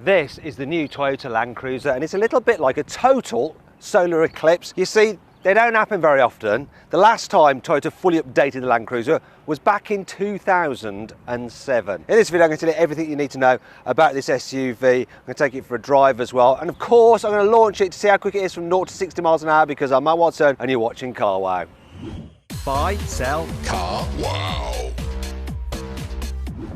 This is the new Toyota Land Cruiser, and it's a little bit like a total solar eclipse. You see, they don't happen very often. The last time Toyota fully updated the Land Cruiser was back in 2007. In this video, I'm going to tell you everything you need to know about this SUV. I'm going to take it for a drive as well. And of course, I'm going to launch it to see how quick it is from 0 to 60 miles an hour, because I'm Matt Watson and you're watching Car Wow. Buy, sell, Car Wow.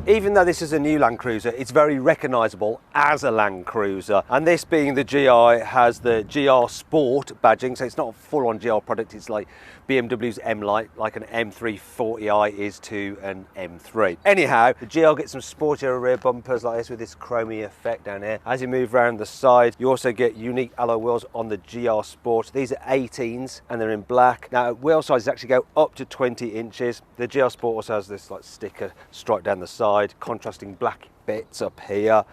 Even though this is a new Land Cruiser, it's very recognisable as a Land Cruiser. And this being the GI has the GR Sport badging, so it's not a full-on GR product, it's like BMW's M-Lite, like an M340i is to an M3. Anyhow, the GR gets some sportier rear bumpers like this with this chromey effect down here. As you move around the side, you also get unique alloy wheels on the GR Sport. These are 18s and they're in black. Now, wheel sizes actually go up to 20 inches. The GR Sport also has this like sticker stripe down the side, contrasting black bits up here.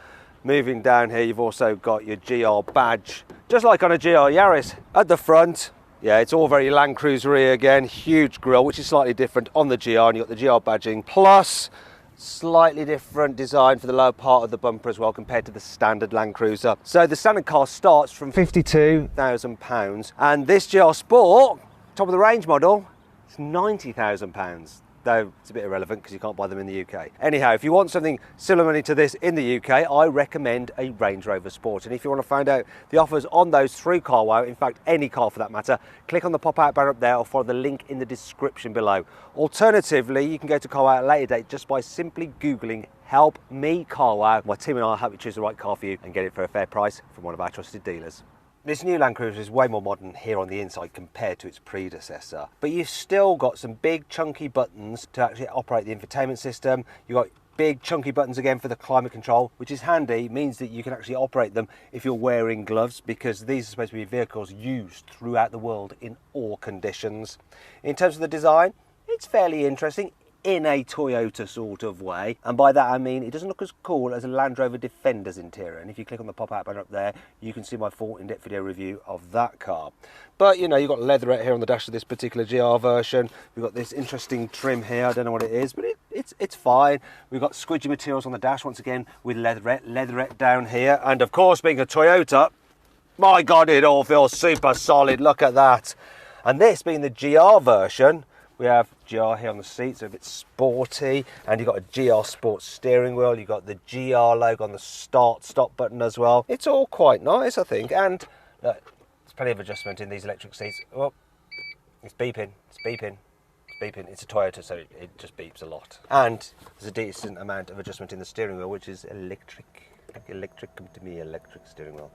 Moving down here, you've also got your GR badge, just like on a GR Yaris at the front. Yeah, it's all very Land Cruiser-y again. Huge grille, which is slightly different on the GR, and you've got the GR badging, plus slightly different design for the lower part of the bumper as well compared to the standard Land Cruiser. So the standard car starts from £52,000, and this GR Sport, top of the range model, it's £90,000. Though it's a bit irrelevant because you can't buy them in the UK. Anyhow, if you want something similar money to this in the UK, I recommend a Range Rover Sport. And if you want to find out the offers on those through Car Wow, in fact any car for that matter, click on the pop-out banner up there or follow the link in the description below. Alternatively, you can go to Car Wow at a later date just by simply Googling "Help Me Car Wow." My team and I will help you choose the right car for you and get it for a fair price from one of our trusted dealers. This new Land Cruiser is way more modern here on the inside compared to its predecessor, but you've still got some big chunky buttons to actually operate the infotainment system. You've got big chunky buttons again for the climate control, which is handy, means that you can actually operate them if you're wearing gloves, because these are supposed to be vehicles used throughout the world in all conditions. In terms of the design, it's fairly interesting in a Toyota sort of way, and by that I mean it doesn't look as cool as a Land Rover Defender's interior, and if you click on the pop-out banner up there you can see my full in-depth video review of that car. But you know, you've got leatherette here on the dash of this particular GR version. We've got this interesting trim here, I don't know what it is, but it's fine. We've got squidgy materials on the dash once again with leatherette down here, and of course being a Toyota, my god, it all feels super solid, look at that. And this being the GR version, we have GR here on the seat, so a bit sporty, and you've got a GR Sport steering wheel. You've got the GR logo on the start-stop button as well. It's all quite nice, I think, and look, there's plenty of adjustment in these electric seats. Oh, it's beeping, it's beeping, it's beeping. It's a Toyota, so it just beeps a lot. And there's a decent amount of adjustment in the steering wheel, which is electric. Come to me, electric steering wheel.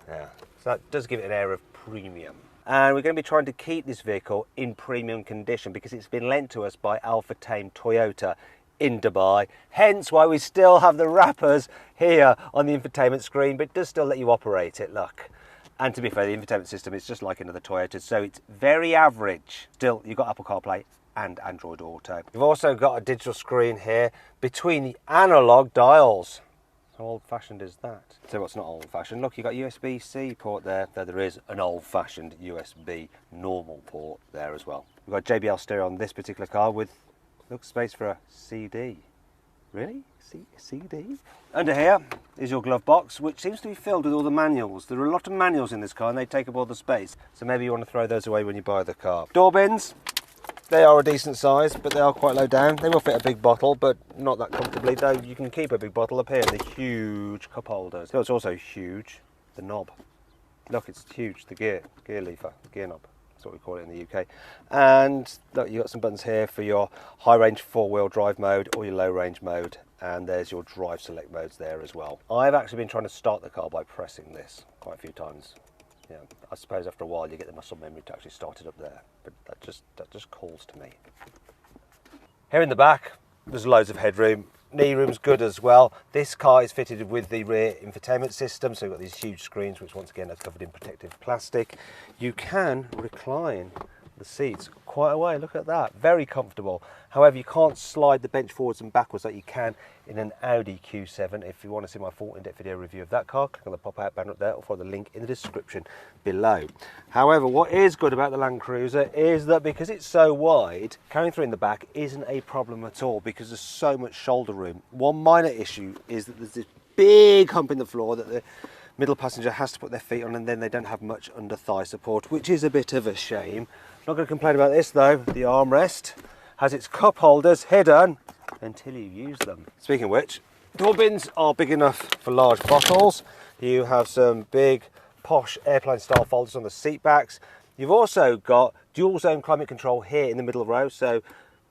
Yeah, so that does give it an air of premium. And we're going to be trying to keep this vehicle in premium condition because it's been lent to us by Alpha Tame Toyota in Dubai. Hence why we still have the wrappers here on the infotainment screen, but it does still let you operate it, look. And to be fair, the infotainment system is just like another Toyota, so it's very average. Still, you've got Apple CarPlay and Android Auto. You've also got a digital screen here between the analog dials. How old-fashioned is that? So what's not old-fashioned? Look, you've got USB-C port there. There is an old-fashioned USB normal port there as well. We've got JBL stereo on this particular car with, look, space for a CD. Really? CD? Under here is your glove box, which seems to be filled with all the manuals. There are a lot of manuals in this car and they take up all the space. So maybe you want to throw those away when you buy the car. Door bins. They are a decent size, but they are quite low down. They will fit a big bottle, but not that comfortably, though you can keep a big bottle up here in the huge cup holders. It's also huge, the knob. Look, it's huge, the gear lever, the gear knob. That's what we call it in the UK. And look, you've got some buttons here for your high-range four-wheel drive mode or your low-range mode. And there's your drive select modes there as well. I've actually been trying to start the car by pressing this quite a few times. Yeah, I suppose after a while you get the muscle memory to actually start it up there, but that just calls to me. Here in the back, there's loads of headroom. Knee room's good as well. This car is fitted with the rear infotainment system, so you've got these huge screens, which once again are covered in protective plastic. You can recline the seats quite a way, look at that, very comfortable. However, you can't slide the bench forwards and backwards like you can in an Audi Q7. If you want to see my full in-depth video review of that car, click on the pop-out banner up there or follow the link in the description below. However, what is good about the Land Cruiser is that because it's so wide, carrying through in the back isn't a problem at all because there's so much shoulder room. One minor issue is that there's this big hump in the floor that the middle passenger has to put their feet on, and then they don't have much under thigh support, which is a bit of a shame. Not going to complain about this though. The armrest has its cup holders hidden until you use them. Speaking of which, door bins are big enough for large bottles. You have some big posh airplane style folders on the seat backs. You've also got dual zone climate control here in the middle row, so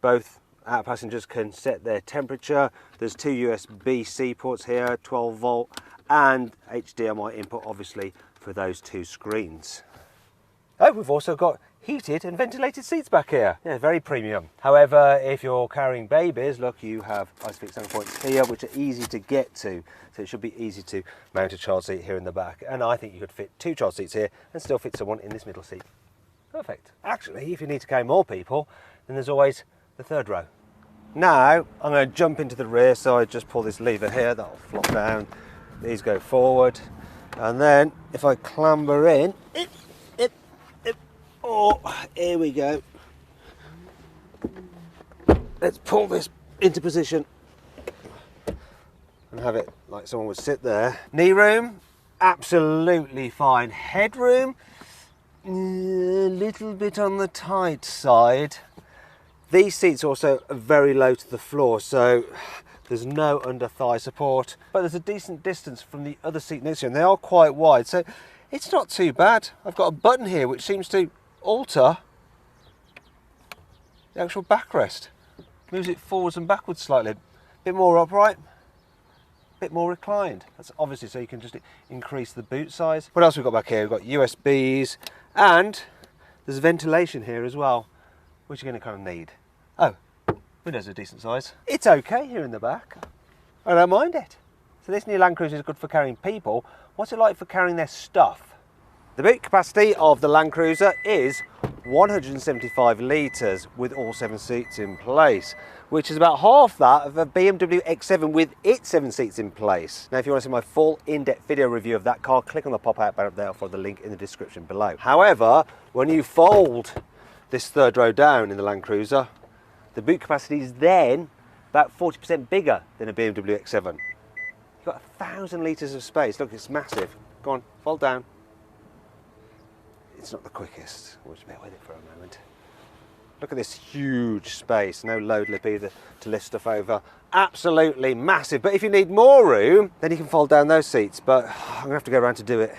both passengers can set their temperature. There's two USB-C ports here, 12 volt and HDMI input obviously for those two screens. Oh, we've also got heated and ventilated seats back here. Yeah, very premium. However, if you're carrying babies, look, you have ISOFIX center points here which are easy to get to. So it should be easy to mount a child seat here in the back. And I think you could fit two child seats here and still fit someone in this middle seat. Perfect. Actually, if you need to carry more people, then there's always the third row. Now, I'm going to jump into the rear, so I just pull this lever here, that'll flop down. These go forward. And then, if I clamber in, oh, here we go. Let's pull this into position and have it like someone would sit there. Knee room, absolutely fine. Headroom, a little bit on the tight side. These seats also are very low to the floor, so there's no under thigh support, but there's a decent distance from the other seat next to you, and they are quite wide, so it's not too bad. I've got a button here which seems to alter the actual backrest. Moves it forwards and backwards slightly. A bit more upright, a bit more reclined. That's obviously so you can just increase the boot size. What else we've got back here? We've got USBs, and there's ventilation here as well, which you're going to kind of need. Oh, windows are decent size. It's okay here in the back. I don't mind it. So this new Land Cruiser is good for carrying people. What's it like for carrying their stuff? The boot capacity of the Land Cruiser is 175 litres with all 7 seats in place, which is about half that of a BMW X7 with its 7 seats in place. Now, if you want to see my full in-depth video review of that car, click on the pop-out banner up there for the link in the description below. However, when you fold this third row down in the Land Cruiser, the boot capacity is then about 40% bigger than a BMW X7. You've got 1,000 litres of space. Look, it's massive. Go on, fold down. It's not the quickest. We'll just bear with it for a moment. Look at this huge space. No load lip either to lift stuff over. Absolutely massive. But if you need more room, then you can fold down those seats. But I'm going to have to go around to do it.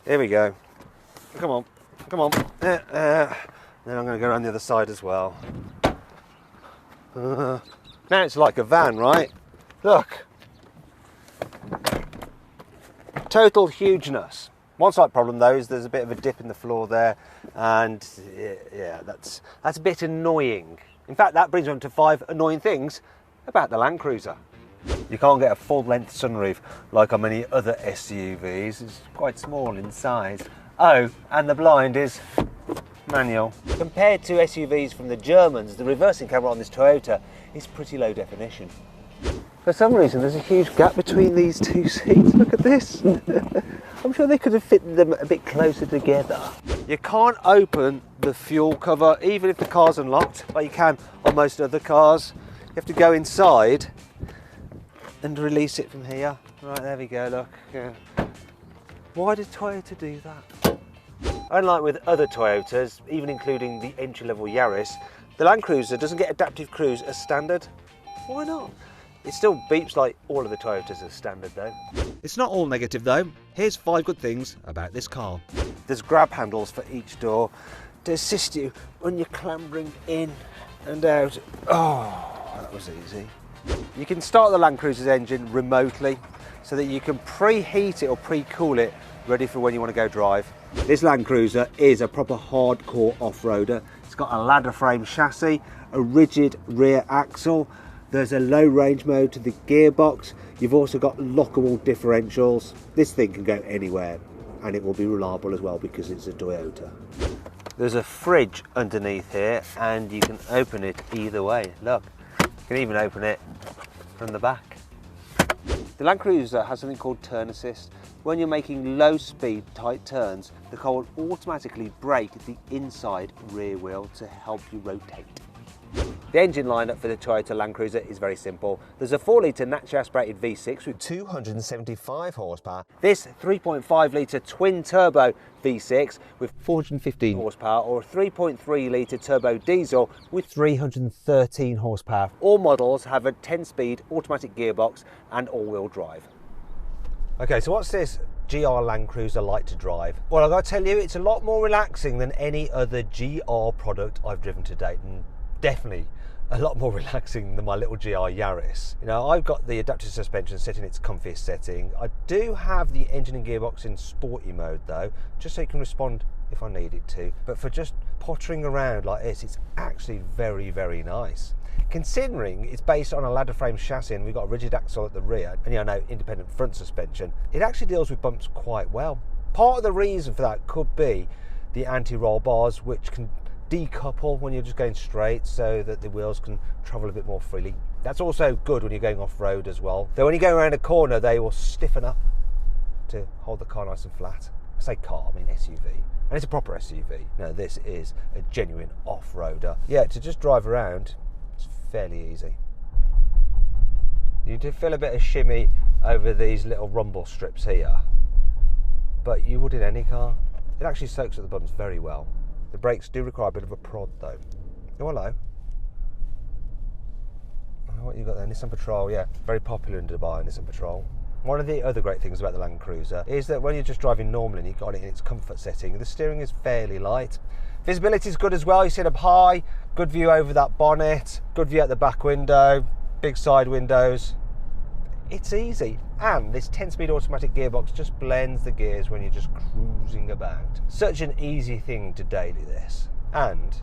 Here we go. Come on. Come on. Then I'm going to go around the other side as well. Now it's like a van, right? Look. Total hugeness. One slight problem though is there's a bit of a dip in the floor there, and yeah, that's a bit annoying. In fact, that brings me on to 5 annoying things about the Land Cruiser. You can't get a full-length sunroof like on many other SUVs. It's quite small in size. Oh, and the blind is manual. Compared to SUVs from the Germans, the reversing camera on this Toyota is pretty low definition. For some reason, there's a huge gap between these two seats. Look at this. I'm sure they could have fitted them a bit closer together. You can't open the fuel cover, even if the car's unlocked, like you can on most other cars. You have to go inside and release it from here. Right, there we go, look. Yeah. Why did Toyota do that? Unlike with other Toyotas, even including the entry-level Yaris, the Land Cruiser doesn't get adaptive cruise as standard. Why not? It still beeps like all of the Toyotas as standard though. It's not all negative though. Here's 5 good things about this car. There's grab handles for each door to assist you when you're clambering in and out. Oh, that was easy. You can start the Land Cruiser's engine remotely so that you can preheat it or pre-cool it ready for when you want to go drive. This Land Cruiser is a proper hardcore off-roader. It's got a ladder frame chassis, a rigid rear axle. There's a low range mode to the gearbox. You've also got lockable differentials. This thing can go anywhere and it will be reliable as well because it's a Toyota. There's a fridge underneath here and you can open it either way. Look, you can even open it from the back. The Land Cruiser has something called turn assist. When you're making low speed tight turns, the car will automatically brake the inside rear wheel to help you rotate. The engine lineup for the Toyota Land Cruiser is very simple. There's a 4-litre naturally aspirated V6 with 275 horsepower. This 3.5-litre twin-turbo V6 with 415 horsepower, or a 3.3-litre turbo diesel with 313 horsepower. All models have a 10-speed automatic gearbox and all-wheel drive. Okay, so what's this GR Land Cruiser like to drive? Well, I've got to tell you, it's a lot more relaxing than any other GR product I've driven to date, and definitely a lot more relaxing than my little GR Yaris. You know, I've got the adaptive suspension set in its comfiest setting. I do have the engine and gearbox in sporty mode though, just so it can respond if I need it to. But for just pottering around like this, it's actually very, very nice. Considering it's based on a ladder frame chassis and we've got a rigid axle at the rear and, you know, independent front suspension, it actually deals with bumps quite well. Part of the reason for that could be the anti-roll bars, which can decouple when you're just going straight so that the wheels can travel a bit more freely. That's also good when you're going off-road as well. Though when you go around a corner, they will stiffen up to hold the car nice and flat. I say car, I mean SUV. And it's a proper SUV. No, this is a genuine off-roader. Yeah, to just drive around, it's fairly easy. You do feel a bit of shimmy over these little rumble strips here, but you would in any car. It actually soaks at the bumps very well. The brakes do require a bit of a prod though. Oh, hello. What you got there? Nissan Patrol, yeah. Very popular in Dubai, Nissan Patrol. One of the other great things about the Land Cruiser is that when you're just driving normally and you've got it in its comfort setting, the steering is fairly light. Visibility is good as well. You sit up high, good view over that bonnet, good view out the back window, big side windows. It's easy, and this 10-speed automatic gearbox just blends the gears when you're just cruising about. Such an easy thing to daily this, and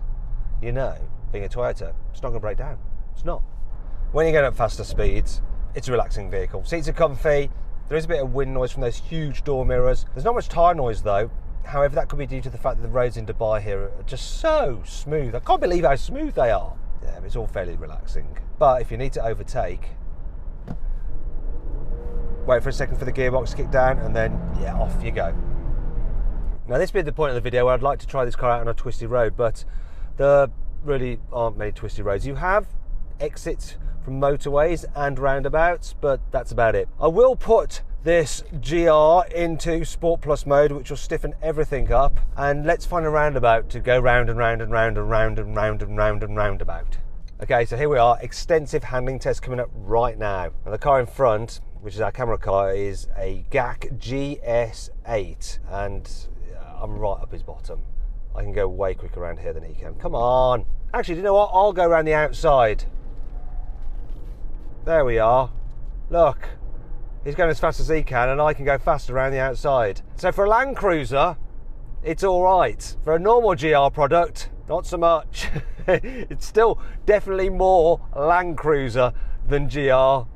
you know, being a Toyota, it's not going to break down. It's not. When you get up faster speeds, it's a relaxing vehicle. Seats are comfy. There is a bit of wind noise from those huge door mirrors. There's not much tyre noise though. However, that could be due to the fact that the roads in Dubai here are just so smooth. I can't believe how smooth they are. Yeah, it's all fairly relaxing. But if you need to overtake, wait for a second for the gearbox to kick down, and then, yeah, off you go. Now, this being the point of the video where I'd like to try this car out on a twisty road, but there really aren't many twisty roads. You have exits from motorways and roundabouts, but that's about it. I will put this GR into Sport Plus mode, which will stiffen everything up, and let's find a roundabout to go round and round and round and round and round and round and roundabout. Okay, so here we are, extensive handling test coming up right now. And the car in front, which is our camera car, is a GAC GS8, and I'm right up his bottom. I can go way quicker around here than he can. Come on. Actually, do you know what? I'll go around the outside. There we are. Look, he's going as fast as he can, and I can go faster around the outside. So for a Land Cruiser, it's all right. For a normal GR product, not so much. It's still definitely more Land Cruiser than GR.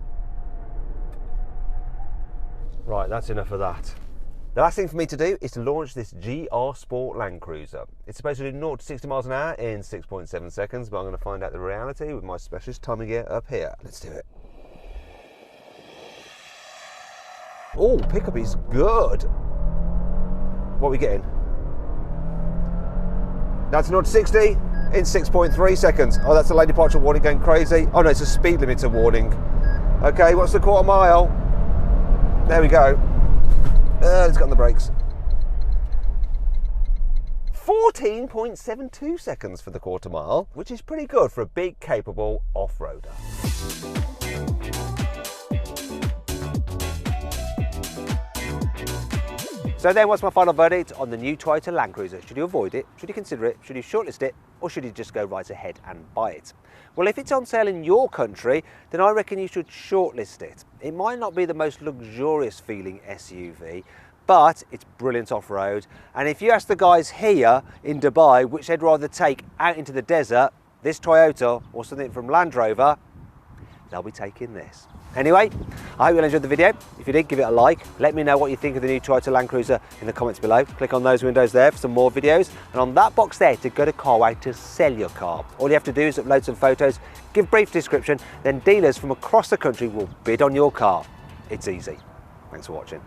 Right, that's enough of that. The last thing for me to do is to launch this GR Sport Land Cruiser. It's supposed to do 0 to 60 miles an hour in 6.7 seconds, but I'm going to find out the reality with my specialist timing gear up here. Let's do it. Oh, pickup is good. What are we getting? That's 0 to 60 in 6.3 seconds. Oh, that's a lane departure warning going crazy. Oh no, it's a speed limiter warning. Okay, what's the quarter mile? There we go. Let's get on the brakes. 14.72 seconds for the quarter mile, which is pretty good for a big, capable off-roader. So then, what's my final verdict on the new Toyota Land Cruiser? Should you avoid it? Should you consider it? Should you shortlist it? Or should you just go right ahead and buy it? Well, if it's on sale in your country, then I reckon you should shortlist it. It might not be the most luxurious feeling SUV, but it's brilliant off-road. And if you ask the guys here in Dubai which they'd rather take out into the desert, this Toyota or something from Land Rover, they'll be taking this. Anyway, I hope you enjoyed the video. If you did, give it a like. Let me know what you think of the new Toyota Land Cruiser in the comments below. Click on those windows there for some more videos, and on that box there to go to CarWow to sell your car. All you have to do is upload some photos, give a brief description, then dealers from across the country will bid on your car. It's easy. Thanks for watching.